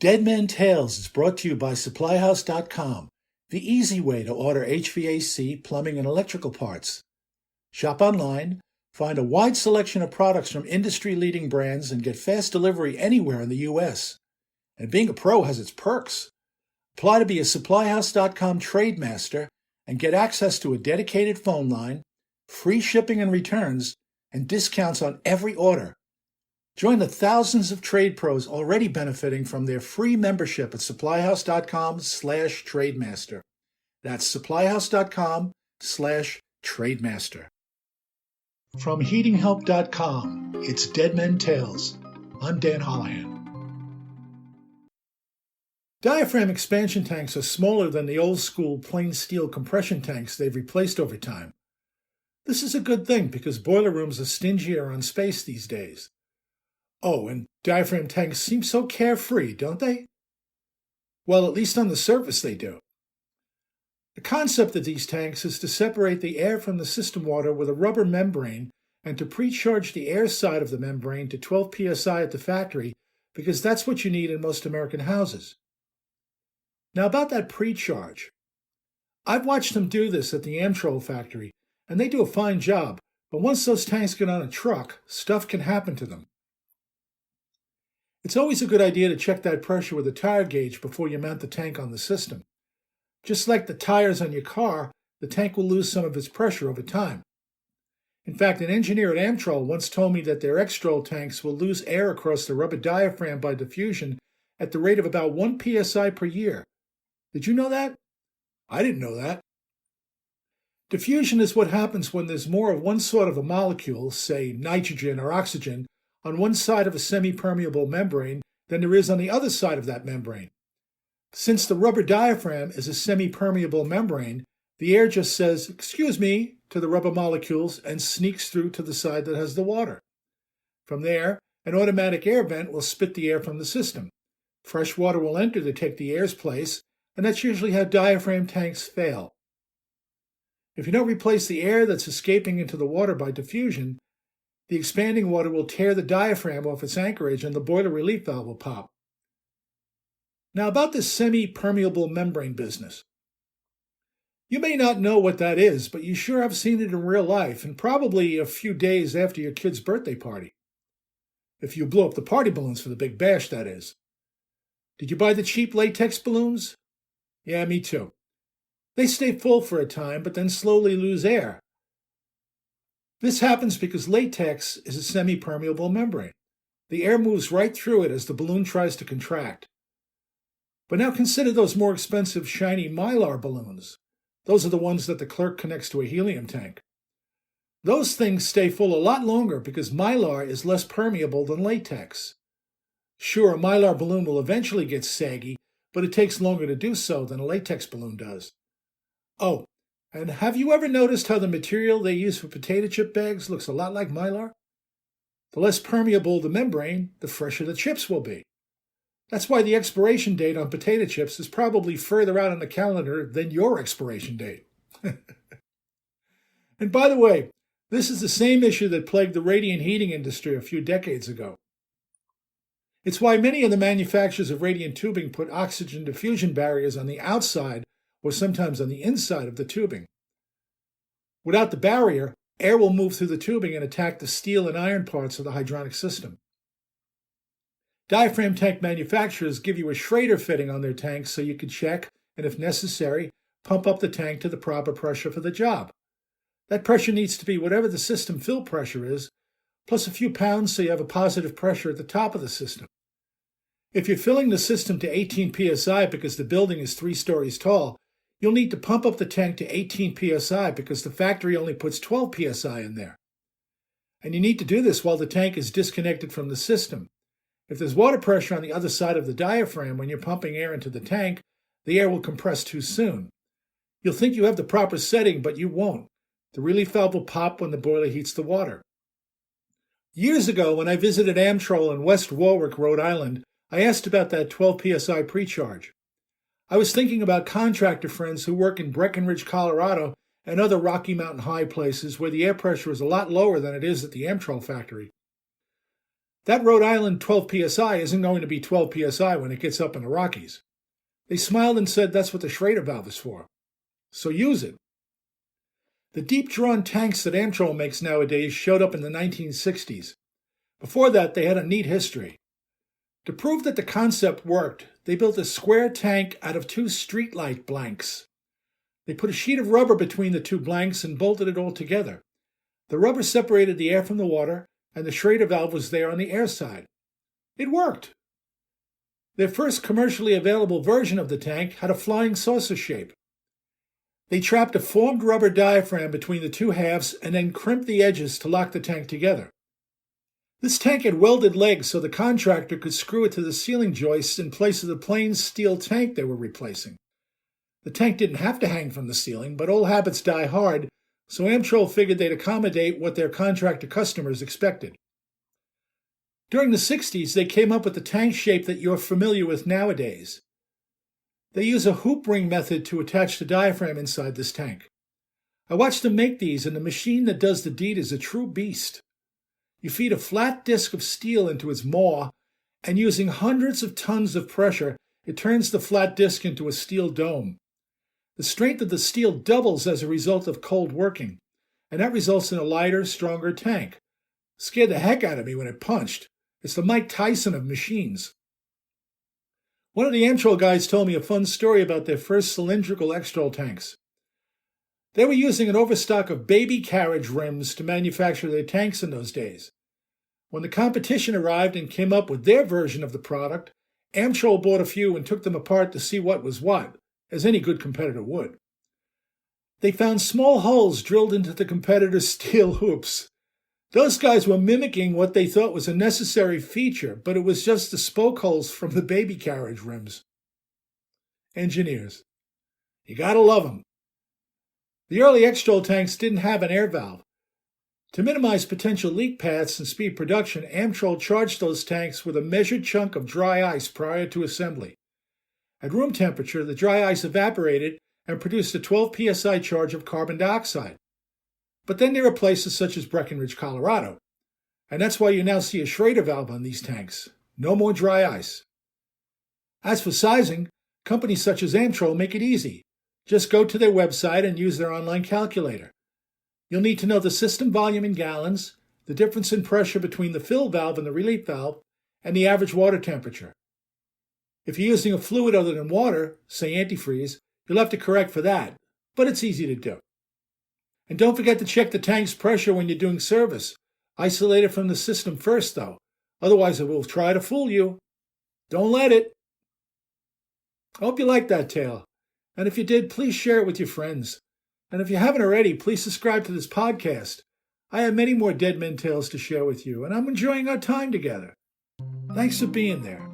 Dead Men Tales is brought to you by SupplyHouse.com, the easy way to order HVAC, plumbing, and electrical parts. Shop online, find a wide selection of products from industry-leading brands, and get fast delivery anywhere in the U.S. And being a pro has its perks. Apply to be a SupplyHouse.com Trade Master and get access to a dedicated phone line, free shipping and returns, and discounts on every order. Join the thousands of trade pros already benefiting from their free membership at supplyhouse.com/trademaster. That's supplyhouse.com/trademaster. From heatinghelp.com, it's Dead Men Tales. I'm Dan Holohan. Diaphragm expansion tanks are smaller than the old-school plain steel compression tanks they've replaced over time. This is a good thing because boiler rooms are stingier on space these days. Oh, and diaphragm tanks seem so carefree, don't they? Well, at least on the surface they do. The concept of these tanks is to separate the air from the system water with a rubber membrane and to pre-charge the air side of the membrane to 12 psi at the factory because that's what you need in most American houses. Now about that pre-charge. I've watched them do this at the Amtrol factory, and they do a fine job, but once those tanks get on a truck, stuff can happen to them. It's always a good idea to check that pressure with a tire gauge before you mount the tank on the system. Just like the tires on your car, the tank will lose some of its pressure over time. In fact, an engineer at Amtrol once told me that their X-Trol tanks will lose air across the rubber diaphragm by diffusion at the rate of about 1 psi per year. Did you know that? I didn't know that. Diffusion is what happens when there's more of one sort of a molecule, say nitrogen or oxygen, on one side of a semi-permeable membrane than there is on the other side of that membrane. Since the rubber diaphragm is a semi-permeable membrane, the air just says, "Excuse me," to the rubber molecules and sneaks through to the side that has the water. From there, an automatic air vent will spit the air from the system. Fresh water will enter to take the air's place, and that's usually how diaphragm tanks fail. If you don't replace the air that's escaping into the water by diffusion, the expanding water will tear the diaphragm off its anchorage and the boiler relief valve will pop. Now about this semi-permeable membrane business. You may not know what that is, but you sure have seen it in real life, and probably a few days after your kid's birthday party. If you blew up the party balloons for the big bash, that is. Did you buy the cheap latex balloons? Yeah, me too. They stay full for a time, but then slowly lose air. This happens because latex is a semi-permeable membrane. The air moves right through it as the balloon tries to contract. But now consider those more expensive shiny Mylar balloons. Those are the ones that the clerk connects to a helium tank. Those things stay full a lot longer because Mylar is less permeable than latex. Sure, a Mylar balloon will eventually get saggy, but it takes longer to do so than a latex balloon does. Oh, and have you ever noticed how the material they use for potato chip bags looks a lot like Mylar? The less permeable the membrane, the fresher the chips will be. That's why the expiration date on potato chips is probably further out on the calendar than your expiration date. And by the way, this is the same issue that plagued the radiant heating industry a few decades ago. It's why many of the manufacturers of radiant tubing put oxygen diffusion barriers on the outside or sometimes on the inside of the tubing. Without the barrier, air will move through the tubing and attack the steel and iron parts of the hydronic system. Diaphragm tank manufacturers give you a Schrader fitting on their tanks so you can check and, if necessary, pump up the tank to the proper pressure for the job. That pressure needs to be whatever the system fill pressure is, plus a few pounds so you have a positive pressure at the top of the system. If you're filling the system to 18 psi because the building is 3 stories tall, you'll need to pump up the tank to 18 psi because the factory only puts 12 psi in there. And you need to do this while the tank is disconnected from the system. If there's water pressure on the other side of the diaphragm when you're pumping air into the tank, the air will compress too soon. You'll think you have the proper setting, but you won't. The relief valve will pop when the boiler heats the water. Years ago, when I visited Amtrol in West Warwick, Rhode Island, I asked about that 12 psi pre-charge. I was thinking about contractor friends who work in Breckenridge, Colorado, and other Rocky Mountain high places where the air pressure is a lot lower than it is at the Amtrol factory. That Rhode Island 12 psi isn't going to be 12 psi when it gets up in the Rockies. They smiled and said that's what the Schrader valve is for. So use it. The deep-drawn tanks that Amtrol makes nowadays showed up in the 1960s. Before that, they had a neat history. To prove that the concept worked, they built a square tank out of two streetlight blanks. They put a sheet of rubber between the two blanks and bolted it all together. The rubber separated the air from the water, and the Schrader valve was there on the air side. It worked. Their first commercially available version of the tank had a flying saucer shape. They trapped a formed rubber diaphragm between the two halves and then crimped the edges to lock the tank together. This tank had welded legs so the contractor could screw it to the ceiling joists in place of the plain steel tank they were replacing. The tank didn't have to hang from the ceiling, but old habits die hard, so Amtrol figured they'd accommodate what their contractor customers expected. During the 60s, they came up with the tank shape that you're familiar with nowadays. They use a hoop ring method to attach the diaphragm inside this tank. I watched them make these, and the machine that does the deed is a true beast. You feed a flat disc of steel into its maw, and using hundreds of tons of pressure, it turns the flat disc into a steel dome. The strength of the steel doubles as a result of cold working, and that results in a lighter, stronger tank. Scared the heck out of me when it punched. It's the Mike Tyson of machines. One of the Amtrol guys told me a fun story about their first cylindrical Extrol tanks. They were using an overstock of baby carriage rims to manufacture their tanks in those days. When the competition arrived and came up with their version of the product, Amtrol bought a few and took them apart to see what was what, as any good competitor would. They found small holes drilled into the competitor's steel hoops. Those guys were mimicking what they thought was a necessary feature, but it was just the spoke holes from the baby carriage rims. Engineers. You gotta love them. The early Extrol tanks didn't have an air valve. To minimize potential leak paths and speed production, Amtrol charged those tanks with a measured chunk of dry ice prior to assembly. At room temperature, the dry ice evaporated and produced a 12 psi charge of carbon dioxide. But then there are places such as Breckenridge, Colorado. And that's why you now see a Schrader valve on these tanks. No more dry ice. As for sizing, companies such as Amtrol make it easy. Just go to their website and use their online calculator. You'll need to know the system volume in gallons, the difference in pressure between the fill valve and the relief valve, and the average water temperature. If you're using a fluid other than water, say antifreeze, you'll have to correct for that, but it's easy to do. And don't forget to check the tank's pressure when you're doing service. Isolate it from the system first, though. Otherwise, it will try to fool you. Don't let it. I hope you liked that tale. And if you did, please share it with your friends. And if you haven't already, please subscribe to this podcast. I have many more Dead Men tales to share with you, and I'm enjoying our time together. Thanks for being there.